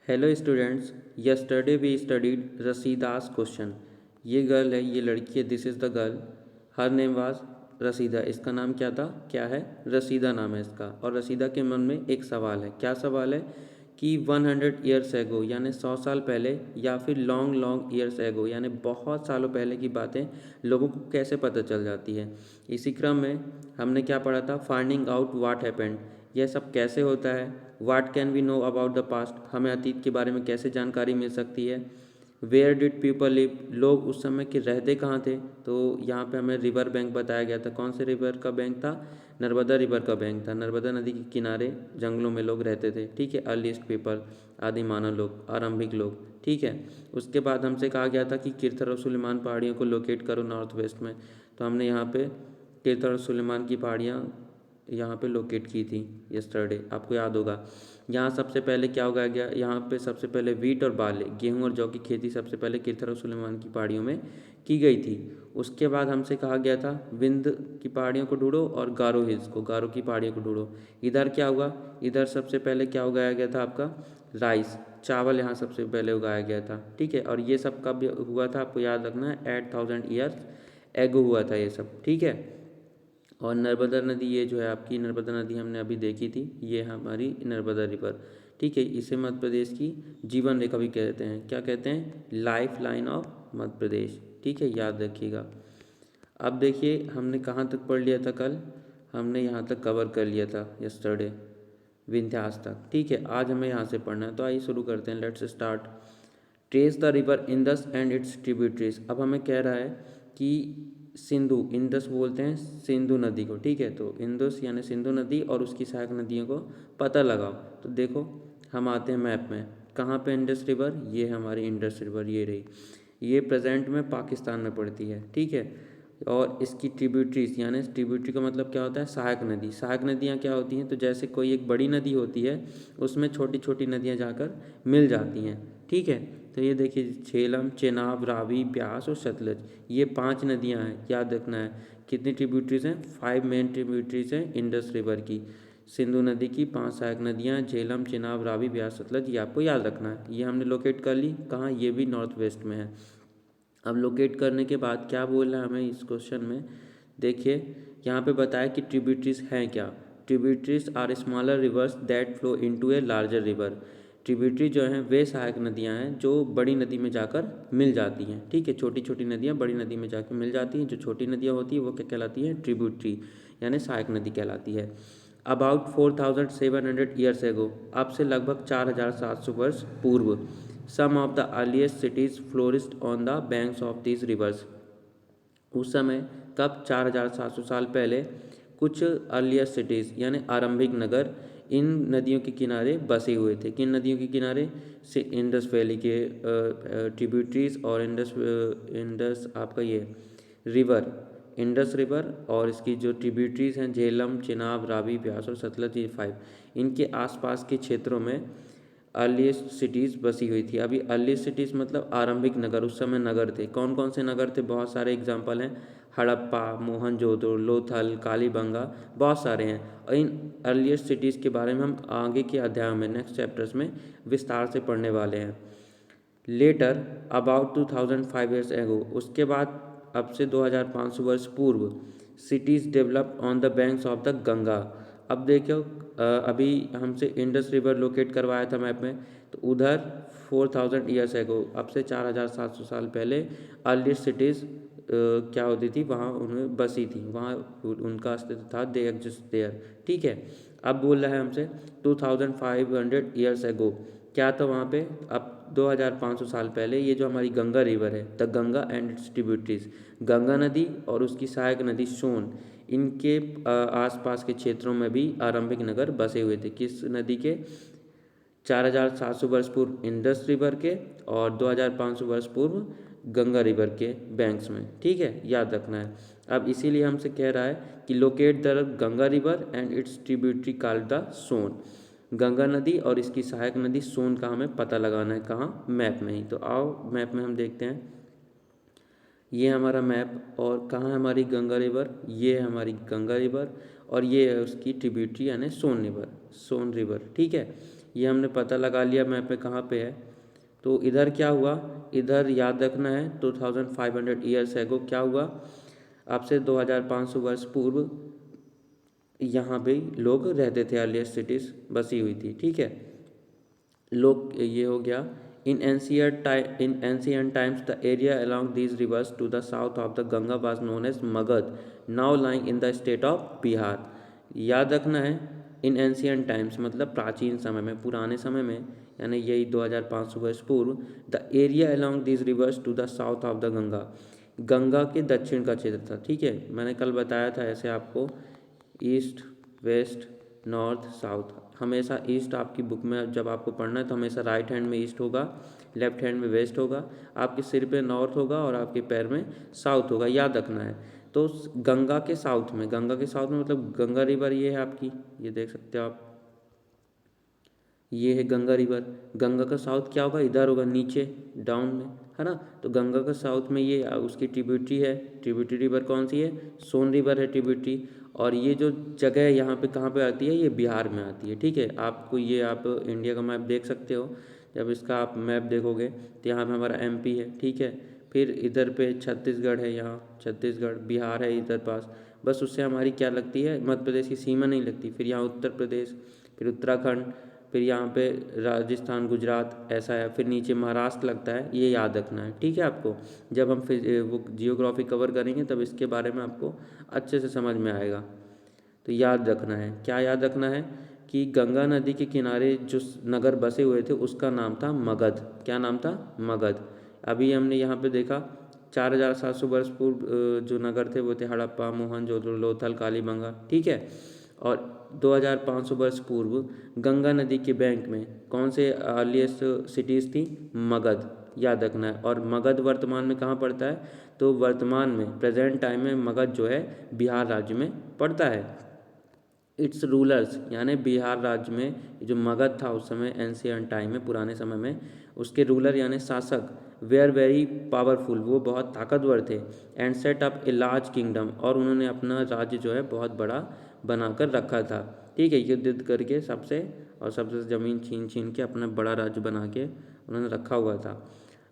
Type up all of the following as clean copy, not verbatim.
Hello students, yesterday we studied Rashida's question. ये girl है, ये लड़की है, this is the girl. Her name was Rashida. इसका नाम क्या था? क्या है? रसीदा नाम है इसका। और रसीदा के मन में एक सवाल है। क्या सवाल है? कि 100 ईयर्स एगो यानी 100 साल पहले, या फिर लॉन्ग लॉन्ग ईयर्स एगो यानी बहुत सालों पहले की बातें लोगों को कैसे पता चल जाती है। इसी क्रम में हमने क्या पढ़ा था? Finding out what happened. यह सब कैसे होता है? What can we know about the past. हमें अतीत के बारे में कैसे जानकारी मिल सकती है? Where did people live. लोग उस समय के रहते कहाँ थे? तो यहाँ पे हमें रिवर बैंक बताया गया था। कौन से रिवर का बैंक था? नर्मदा रिवर का बैंक था। नर्मदा नदी के किनारे जंगलों में लोग रहते थे। ठीक है, अर्लीस्ट पीपल, आदि मानव लोग, आरंभिक लोग। ठीक है, उसके बाद हमसे कहा गया था कि किरथर और सुलेमान पहाड़ियों को लोकेट करो नॉर्थ वेस्ट में। तो हमने यहाँ पे किरथर और सुलेमान की पहाड़ियाँ यहाँ पे लोकेट की थी यस्टरडे, आपको याद होगा। यहाँ सबसे पहले क्या उगाया गया? यहाँ पे सबसे पहले वीट और बार्ले, गेहूं और जौ की खेती सबसे पहले किरथर और सुलेमान की पहाड़ियों में की गई थी। उसके बाद हमसे कहा गया था विंध्य की पहाड़ियों को ढूंढो और गारो हिल्स को, गारो की पहाड़ियों को ढूंढो। इधर क्या हुआ? इधर सबसे पहले क्या उगाया गया था? आपका राइस, चावल यहाँ सबसे पहले उगाया गया था। ठीक है, और ये सब कब हुआ था आपको याद रखना है, 8000 ईयर्स एगो हुआ था ये सब। ठीक है, और नर्मदा नदी, ये जो है आपकी नर्मदा नदी हमने अभी देखी थी, ये हमारी नर्मदा रिवर। ठीक है, इसे मध्य प्रदेश की जीवन रेखा भी कहते हैं। क्या कहते हैं? Life line of Madhya Pradesh. ठीक है, याद रखिएगा। अब देखिए हमने कहाँ तक पढ़ लिया था कल? हमने यहाँ तक कवर कर लिया था यस्टरडे, विंध्यास तक। ठीक है, आज हमें यहाँ से पढ़ना है, तो आइए शुरू करते हैं। Let's start. Trace the river Indus and it's tributaries. अब हमें कह रहा है कि सिंधु, इंदस बोलते हैं सिंधु नदी को। ठीक है, तो इंदस यानी सिंधु नदी और उसकी सहायक नदियों को पता लगाओ। तो देखो हम आते हैं मैप में। कहाँ पे इंडस रिवर? ये हमारी इंडस रिवर, ये रही। ये प्रेजेंट में पाकिस्तान में पड़ती है। ठीक है, और इसकी ट्रिब्यूटरीज, यानी ट्रिब्यूटरी का मतलब क्या होता है? सहायक नदी। सहायक नदियाँ क्या होती हैं? तो जैसे कोई एक बड़ी नदी होती है, उसमें छोटी छोटी नदियाँ जाकर मिल जाती हैं। ठीक है, तो ये देखिए झेलम, चेनाब, रावी, ब्यास और सतलज, ये 5 नदियाँ हैं, याद रखना है। कितनी ट्रिब्यूटरीज हैं? 5 मेन ट्रिब्यूटरीज हैं इंडस रिवर की। सिंधु नदी की 5 सहायक नदियाँ, झेलम, चेनाब, रावी, ब्यास, सतलज, ये आपको याद रखना है। ये हमने लोकेट कर ली। कहाँ? ये भी नॉर्थ वेस्ट में है। अब लोकेट करने के बाद क्या बोल रहा है हमें इस क्वेश्चन में? देखिए यहाँ पे बताया कि ट्रिब्यूटरीज हैं क्या। Tributaries are smaller rivers that flow into a larger river. Tributary जो हैं वे सहायक नदियाँ हैं जो बड़ी नदी में जाकर मिल जाती हैं। ठीक है, छोटी छोटी नदियाँ बड़ी नदी में जाकर मिल जाती हैं। जो छोटी नदियाँ होती हैं वो क्या कहलाती हैं? ट्रिब्यूटरी, यानी सहायक नदी कहलाती है। अबाउट 4700 ईयर्स एगो, अब से लगभग 4700 वर्ष पूर्व, some of the earliest cities flourished on the banks of this rivers. उस समय कब? 4700 साल पहले कुछ अर्लीस्ट सिटीज़ यानी आरंभिक नगर इन नदियों के किनारे बसे हुए थे। किन नदियों के किनारे? से इंडस वैली के ट्रिब्यूटरीज और इंडस आपका ये रिवर, इंडस रिवर और इसकी जो ट्रिब्यूटरीज हैं झेलम, चिनाब, रावी, ब्यास और सतलज, ये 5, इनके आसपास के क्षेत्रों में अर्लीस्ट सिटीज़ बसी हुई थी। अभी अर्लीस्ट सिटीज़ मतलब आरंभिक नगर, उस समय नगर थे। कौन कौन से नगर थे? बहुत सारे एग्जाम्पल हैं। हड़प्पा, मोहनजोदड़ो, लोथल, कालीबंगा, बहुत सारे हैं। और इन अर्लीस्ट सिटीज़ के बारे में हम आगे के अध्याय में, नेक्स्ट चैप्टर्स में विस्तार से पढ़ने वाले हैं। लेटर अबाउट 2005 ईयर्स एगो, उसके बाद अब से 2500 वर्ष पूर्व, cities develop on the banks of the Ganga. अब देखो अभी हमसे इंडस रिवर लोकेट करवाया था मैप में, तो उधर 4000 ईयर्स एगो, अब से 4700 साल पहले अर्लीस्ट सिटीज़ क्या होती थी? वहाँ उन्हें बसी थी, वहाँ उनका अस्तित्व था, दे एग्जिस्ट देयर। ठीक है, अब बोल रहा है हमसे 2500 ईयर्स एगो, क्या था वहाँ पे? अब 2500 साल पहले ये जो हमारी गंगा रिवर है, the Ganga and it's tributaries, Ganga नदी और उसकी सहायक नदी सोन, इनके आसपास के क्षेत्रों में भी आरंभिक नगर बसे हुए थे। किस नदी के? 4700 वर्ष पूर्व इंडस रिवर के, और 2500 वर्ष पूर्व गंगा रिवर के बैंक्स में। ठीक है, याद रखना है। अब इसीलिए हमसे कह रहा है कि locate the Ganga river and its tributary called the Son. Ganga नदी और इसकी सहायक नदी सोन का हमें पता लगाना है। कहाँ? मैप में ही। तो आओ मैप में हम देखते हैं। ये हमारा मैप, और कहाँ है हमारी गंगा रिवर? ये है हमारी गंगा रिवर, और ये है उसकी ट्रिब्यूटरी यानी सोन रिवर, सोन रिवर। ठीक है, ये हमने पता लगा लिया मैप पे कहाँ पे है। तो इधर क्या हुआ, इधर याद रखना है 2500 ईयर्स एगो क्या हुआ, आपसे 2500 वर्ष पूर्व यहाँ पे लोग रहते थे, अर्लीस्ट सिटीज़ बसी हुई थी। ठीक है, लोग ये हो गया। In ancient times the area along these rivers to the south of the Ganga was known as Magadha, now lying in the state of Bihar. याद रखना है, इन एंशियंट टाइम्स मतलब प्राचीन समय में, पुराने समय में, यानी यही 2500 वर्ष पूर्व। The area along these rivers to the south of the Ganga, Ganga के दक्षिण का क्षेत्र था। ठीक है, मैंने कल बताया था ऐसे आपको, ईस्ट वेस्ट नॉर्थ साउथ। हमेशा ईस्ट आपकी बुक में जब आपको पढ़ना है तो हमेशा राइट हैंड में ईस्ट होगा, लेफ्ट हैंड में वेस्ट होगा, आपके सिर पे नॉर्थ होगा और आपके पैर में साउथ होगा, याद रखना है। तो गंगा के साउथ में, गंगा के साउथ में मतलब गंगा रिवर ये है आपकी, ये देख सकते हो आप, ये है गंगा रिवर। गंगा का साउथ क्या होगा, इधर होगा नीचे डाउन में, है ना। तो गंगा का साउथ में ये उसकी ट्रिब्यूटरी है, ट्रिब्यूटरी रिवर कौन सी है, सोन रिवर है ट्रिब्यूटरी। और ये जो जगह है यहाँ पे कहाँ पे आती है, ये बिहार में आती है। ठीक है, आपको ये आप इंडिया का मैप देख सकते हो, जब इसका आप मैप देखोगे तो यहाँ पे हमारा एमपी है। ठीक है, फिर इधर पे छत्तीसगढ़ है, यहाँ छत्तीसगढ़, बिहार है इधर पास, बस उससे हमारी क्या लगती है, मध्य प्रदेश की सीमा नहीं लगती। फिर यहाँ उत्तर प्रदेश, फिर उत्तराखंड, फिर यहाँ पे राजस्थान गुजरात ऐसा है, फिर नीचे महाराष्ट्र लगता है, ये याद रखना है। ठीक है, आपको जब हम फिर वो जियोग्राफी कवर करेंगे तब इसके बारे में आपको अच्छे से समझ में आएगा। तो याद रखना है, क्या याद रखना है कि गंगा नदी के किनारे जो नगर बसे हुए थे उसका नाम था मगध। क्या नाम था, मगध। अभी हमने यहाँ पे देखा 4700 वर्ष पूर्व जो नगर थे वो थे हड़प्पा, मोहनजोदड़ो, लोथल, कालीबंगा। ठीक है, और 2500 वर्ष पूर्व गंगा नदी के बैंक में कौन से अर्लीस्ट सिटीज़ थी, मगध, याद रखना है। और मगध वर्तमान में कहाँ पड़ता है, तो वर्तमान में प्रेजेंट टाइम में मगध जो है बिहार राज्य में पड़ता है। इट्स रूलर्स यानी बिहार राज्य में जो मगध था उस समय एंशियंट टाइम में, पुराने समय में, उसके रूलर यानी शासक वेयर वेरी पावरफुल, वो बहुत ताकतवर थे। And set up a large kingdom, और उन्होंने अपना राज्य जो है बहुत बड़ा बनाकर रखा था। ठीक है, युद्ध करके सबसे, और सबसे ज़मीन छीन छीन के अपना बड़ा राज्य बना के उन्होंने रखा हुआ था।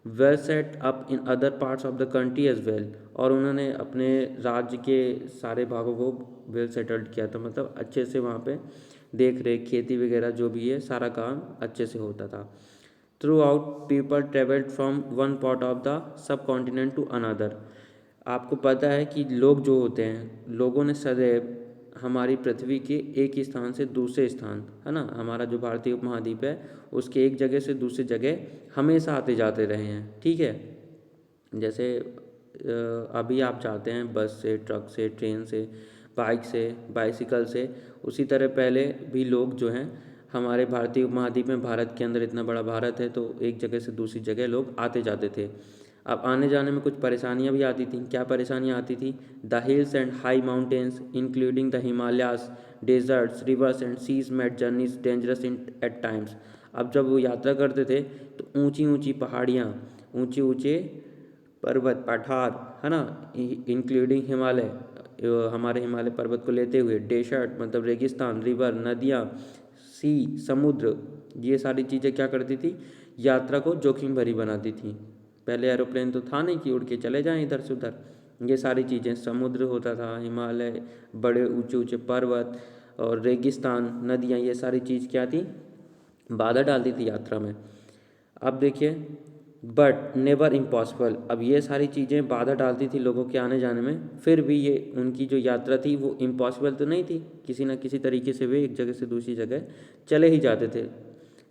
Well set up in other parts of the country as well, और उन्होंने अपने राज्य के सारे भागों को वेल सेटल्ड किया था, मतलब अच्छे से वहाँ पे देख रेख, खेती वगैरह जो भी है सारा काम अच्छे से होता था। Throughout people travelled from one part of the subcontinent to another. आपको पता है कि लोग जो होते हैं, लोगों ने सदैव हमारी पृथ्वी के एक स्थान से दूसरे स्थान, है ना, हमारा जो भारतीय उपमहाद्वीप है उसके एक जगह से दूसरी जगह हमेशा आते जाते रहे हैं। ठीक है, जैसे अभी आप जाते हैं बस से, ट्रक से, ट्रेन से, बाइक से, बाइसिकल से, उसी तरह पहले भी लोग जो हैं हमारे भारतीय उपमहाद्वीप में, भारत के अंदर इतना बड़ा भारत है तो एक जगह से दूसरी जगह लोग आते जाते थे। अब आने जाने में कुछ परेशानियां भी आती थी। क्या परेशानियां आती थी, the hills and high mountains including the Himalayas, deserts, rivers and seas made journeys dangerous in at times. अब जब वो यात्रा करते थे तो ऊंची ऊंची पहाड़ियाँ, ऊंचे ऊंचे पर्वत पठार, है ना, इंक्लूडिंग हिमालय, हमारे हिमालय पर्वत को लेते हुए, डेजर्ट मतलब रेगिस्तान, रिवर नदियाँ, सी समुद्र, ये सारी चीज़ें क्या करती थी, यात्रा को जोखिम भरी बनाती थी। पहले एरोप्लेन तो था नहीं कि उड़ के चले जाएं इधर से उधर, ये सारी चीज़ें, समुद्र होता था, हिमालय, बड़े ऊंचे ऊंचे पर्वत और रेगिस्तान, नदियाँ, ये सारी चीज़ क्या थी, बाधा डालती थी यात्रा में। अब देखिए, बट नेवर इम्पॉसिबल, अब ये सारी चीज़ें बाधा डालती थी लोगों के आने जाने में, फिर भी ये उनकी जो यात्रा थी वो इम्पॉसिबल तो नहीं थी, किसी न किसी तरीके से वे एक जगह से दूसरी जगह चले ही जाते थे।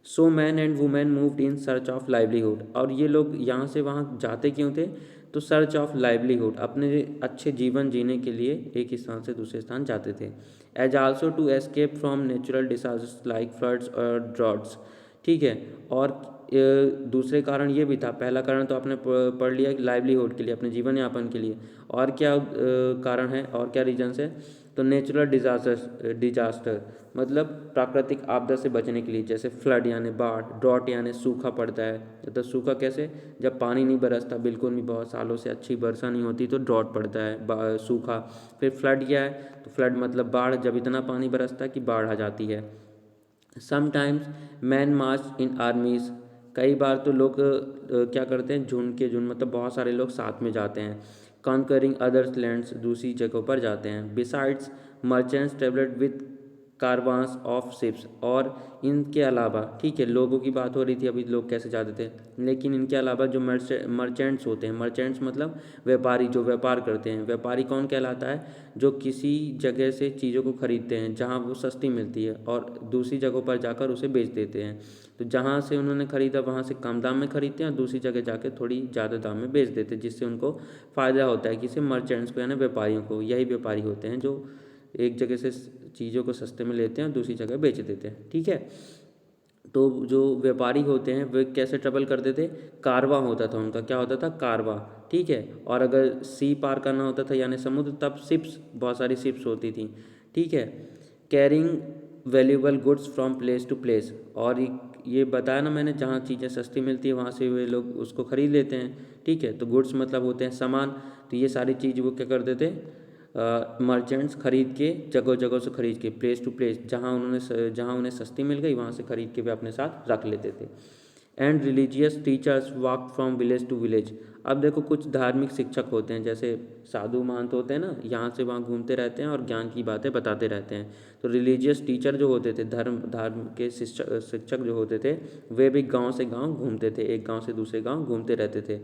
So man and women moved in search of livelihood, और ये लोग यहाँ से वहाँ जाते क्यों थे, तो सर्च ऑफ लाइवलीहुड, अपने अच्छे जीवन जीने के लिए एक स्थान से दूसरे स्थान जाते थे। As also to escape from natural disasters like floods और ड्रॉट्स। ठीक है, और दूसरे कारण ये भी था, पहला कारण तो आपने पढ़ लिया कि लाइवलीहुड के लिए, अपने जीवन यापन के लिए, और क्या कारण है और क्या रीजन्स है, तो नेचुरल डिजास्टर मतलब प्राकृतिक आपदा से बचने के लिए, जैसे फ्लड यानी बाढ़, ड्रॉट यानी सूखा पड़ता है, तो सूखा कैसे, जब पानी नहीं बरसता बिल्कुल भी, बहुत सालों से अच्छी वर्षा नहीं होती तो ड्रॉट पड़ता है, सूखा। फिर फ्लड क्या है, तो फ्लड मतलब बाढ़, जब इतना पानी बरसता है कि बाढ़ आ जाती है। समटाइम्स मैन मार्च इन आर्मीज, कई बार तो लोग क्या करते हैं, झुंड के झुंड मतलब बहुत सारे लोग साथ में जाते हैं। कॉन्करिंग अदर्स लैंड्स, दूसरी जगहों पर जाते हैं। Besides merchants travelled with कारवांस of ships, और इनके अलावा, ठीक है, लोगों की बात हो रही थी अभी लोग कैसे जाते थे, लेकिन इनके अलावा जो मर्चेंट्स होते हैं, मर्चेंट्स मतलब व्यापारी, जो व्यापार करते हैं। व्यापारी कौन कहलाता है? जो किसी जगह से चीज़ों को खरीदते हैं जहाँ वो सस्ती मिलती है और दूसरी जगहों पर जाकर उसे बेच देते हैं। तो जहाँ से उन्होंने खरीदा वहाँ से कम दाम में खरीदते हैं और दूसरी जगह जाकर थोड़ी ज़्यादा दाम में बेच देते हैं, जिससे उनको फ़ायदा होता है, किसी मर्चेंट्स को यानी व्यापारियों को। यही व्यापारी होते हैं जो एक जगह से चीज़ों को सस्ते में लेते हैं और दूसरी जगह बेच देते हैं, ठीक है। तो जो व्यापारी होते हैं वे कैसे ट्रेवल करते थे? कारवा होता था उनका, क्या होता था? कारवा, ठीक है। और अगर सी पार करना होता था यानी समुद्र, तब शिप्स, बहुत सारी शिप्स होती थी, ठीक है। Carrying valuable goods from place to place, और ये बताया ना मैंने, जहाँ चीज़ें सस्ती मिलती है वहाँ से वे लोग उसको ख़रीद लेते हैं, ठीक है। तो गुड्स मतलब होते हैं सामान। तो ये सारी चीज़ वो क्या करते थे, मर्चेंट्स खरीद के जगह जगह से खरीद के, प्लेस टू प्लेस, जहाँ उन्हें सस्ती मिल गई वहाँ से खरीद के वे अपने साथ रख लेते थे। And religious teachers walk from village to village. अब देखो कुछ धार्मिक शिक्षक होते हैं, जैसे साधु महंत होते हैं ना, यहाँ से वहाँ घूमते रहते हैं और ज्ञान की बातें बताते रहते हैं। तो रिलीजियस टीचर जो होते थे, धर्म के शिक्षक जो होते थे, वे भी गांव से गांव घूमते थे, एक गांव से दूसरे गांव घूमते रहते थे।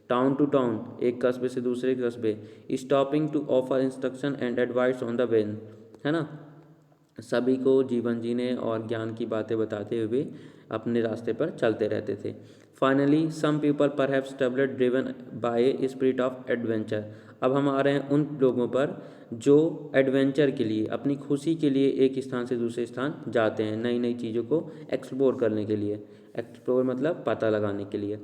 टाउन टू टाउन, एक कस्बे से दूसरे कस्बे, stopping to offer instruction and advice on the way, है ना। सभी को जीवन जीने और ज्ञान की बातें बताते हुए अपने रास्ते पर चलते रहते थे। Finally some people perhaps traveller driven by a spirit of adventure. अब हम आ रहे हैं उन लोगों पर जो एडवेंचर के लिए, अपनी खुशी के लिए एक स्थान से दूसरे स्थान जाते हैं, नई नई चीज़ों को एक्सप्लोर करने के लिए। एक्सप्लोर मतलब पता लगाने के लिए।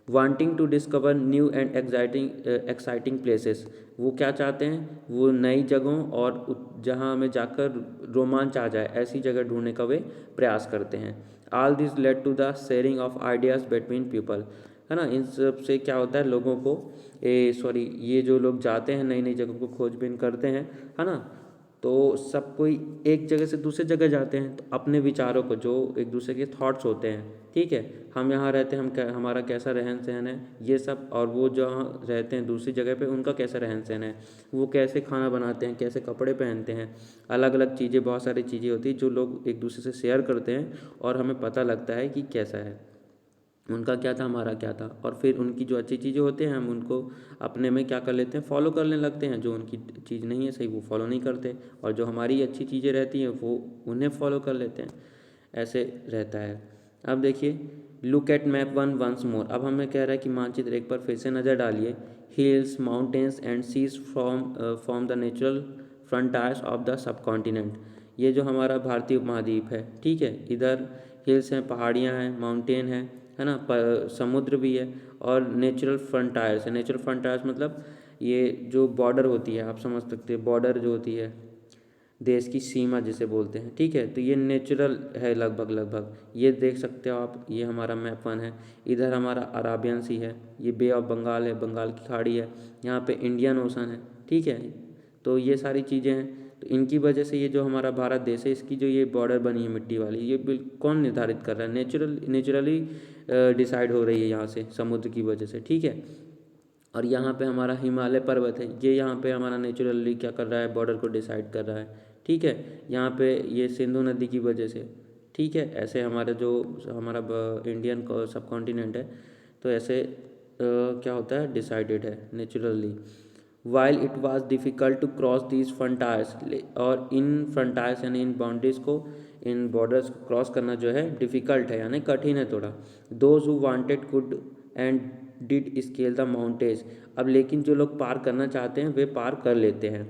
Wanting to discover new and exciting places, वो क्या चाहते हैं? वो नई जगहों और जहाँ हमें जाकर रोमांच आ जाए ऐसी जगह ढूंढने का वे प्रयास करते हैं। All this led to the sharing of ideas between people, है ना। इन सब से क्या होता है, लोगों को ये जो लोग जाते हैं नई नई जगहों को खोजबीन करते हैं, है ना, तो सब कोई एक जगह से दूसरे जगह जाते हैं तो अपने विचारों को, जो एक दूसरे के थॉट्स होते हैं, ठीक है, हम यहाँ रहते हैं, हमारा कैसा रहन सहन है, ये सब, और वो जहाँ रहते हैं दूसरी जगह पे उनका कैसा रहन सहन है, वो कैसे खाना बनाते हैं, कैसे कपड़े पहनते हैं, अलग अलग चीज़ें, बहुत सारी चीज़ें होती हैं जो लोग एक दूसरे से शेयर करते हैं और हमें पता लगता है कि कैसा है, उनका क्या था, हमारा क्या था। और फिर उनकी जो अच्छी चीज़ें होती हैं हम उनको अपने में क्या कर लेते हैं, फॉलो करने लगते हैं। जो उनकी चीज़ नहीं है सही वो फॉलो नहीं करते, और जो हमारी अच्छी चीज़ें रहती हैं वो उन्हें फॉलो कर लेते हैं, ऐसे रहता है। अब देखिए, look at map one once more. अब हमें कह रहा है कि मानचित्र एक बार फिर से नज़र डालिए। Hills mountains and seas from the natural frontiers of the subcontinent. ये जो हमारा भारतीय उपमहाद्वीप है, ठीक है, इधर हिल्स हैं, पहाड़ियाँ हैं, माउंटेन है ना, समुद्र भी है, और नेचुरल फ्रंटायर्स है। नेचुरल फ्रंटायर्स मतलब ये जो बॉर्डर होती है, आप समझ सकते हैं, बॉर्डर जो होती है, देश की सीमा जिसे बोलते हैं, ठीक है। तो ये नेचुरल है लगभग लगभग, ये देख सकते हो आप, ये हमारा मैप वन है। इधर हमारा अराबियन सी है, ये बे ऑफ बंगाल है, बंगाल की खाड़ी है, यहाँ पे इंडियन ओशन है, ठीक है। तो ये सारी चीज़ें हैं, तो इनकी वजह से ये जो हमारा भारत देश है, इसकी जो ये बॉर्डर बनी है मिट्टी वाली, ये कौन निर्धारित कर रहा है? नेचुरली डिसाइड हो रही है यहाँ से, समुद्र की वजह से, ठीक है। और यहाँ पे हमारा हिमालय पर्वत है, ये यहाँ पे हमारा नेचुरली क्या कर रहा है, बॉर्डर को डिसाइड कर रहा है, ठीक है। यहाँ पे ये सिंधु नदी की वजह से, ठीक है। ऐसे हमारे जो हमारा इंडियन सब कॉन्टिनेंट है, तो ऐसे क्या होता है, डिसाइडेड है naturally. While it was difficult to cross these frontiers, और इन फ्रंटायर्स यानी इन बाउंड्रीज को, इन बॉर्डर्स को क्रॉस करना जो है डिफ़िकल्ट है यानी कठिन है थोड़ा। Those who wanted could and did scale the mountains. अब लेकिन जो लोग पार करना चाहते हैं वे पार कर लेते हैं,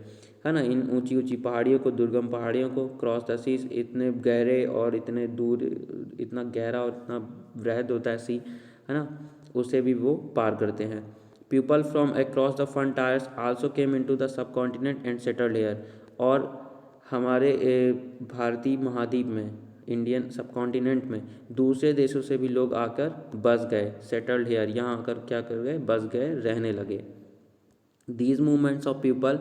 है ना, इन ऊंची ऊंची पहाड़ियों को, दुर्गम पहाड़ियों को। क्रॉस द सीज, इतने गहरे और इतने दूर, इतना गहरा और इतना वृहद होता है सी, है ना, उसे भी वो पार करते हैं। People from across the frontiers also came into the subcontinent and settled here. और हमारे भारतीय महाद्वीप में, इंडियन सब कॉन्टिनेंट में दूसरे देशों से भी लोग आकर बस गए, सेटल्ड हेयर, यहाँ आकर क्या कर गए, बस गए, रहने लगे। These movements of people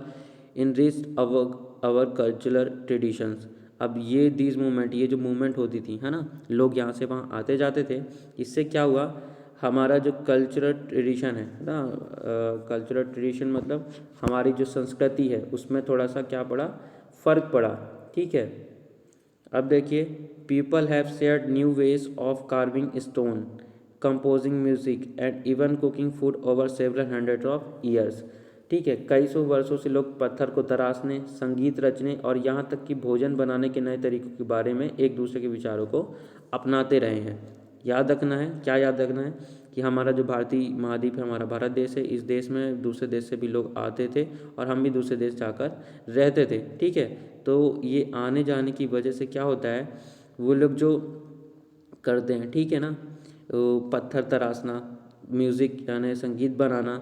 enriched our cultural traditions। अब ये दीज मूवमेंट, ये जो मूवमेंट होती थी है ना, लोग यहाँ से वहाँ आते जाते थे, इससे क्या हुआ, हमारा जो कल्चरल ट्रेडिशन है ना, कल्चरल ट्रेडिशन मतलब हमारी जो संस्कृति है उसमें थोड़ा सा क्या पड़ा, फ़र्क पड़ा। ठीक है, अब देखिए, people have shared new ways of carving stone, composing music and even cooking food over several hundred of years. ठीक है, कई सौ वर्षों से लोग पत्थर को तराशने, संगीत रचने और यहाँ तक कि भोजन बनाने के नए तरीकों के बारे में एक दूसरे के विचारों को अपनाते रहे हैं। याद रखना है, क्या याद रखना है, कि हमारा जो भारतीय महाद्वीप है, हमारा भारत देश है, इस देश में दूसरे देश से भी लोग आते थे और हम भी दूसरे देश जाकर रहते थे। ठीक है, तो ये आने जाने की वजह से क्या होता है, वो लोग जो करते हैं, ठीक है ना, तो पत्थर तराशना, म्यूज़िक यानी संगीत बनाना,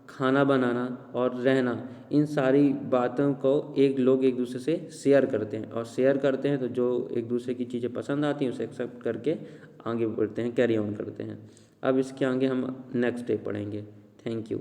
खाना बनाना और रहना, इन सारी बातों को एक लोग एक दूसरे से शेयर करते हैं, और शेयर करते हैं तो जो एक दूसरे की चीज़ें पसंद आती हैं उसे एक्सेप्ट करके आगे बढ़ते हैं, कैरी ऑन करते हैं। अब इसके आगे हम नेक्स्ट डे पढ़ेंगे। Thank you.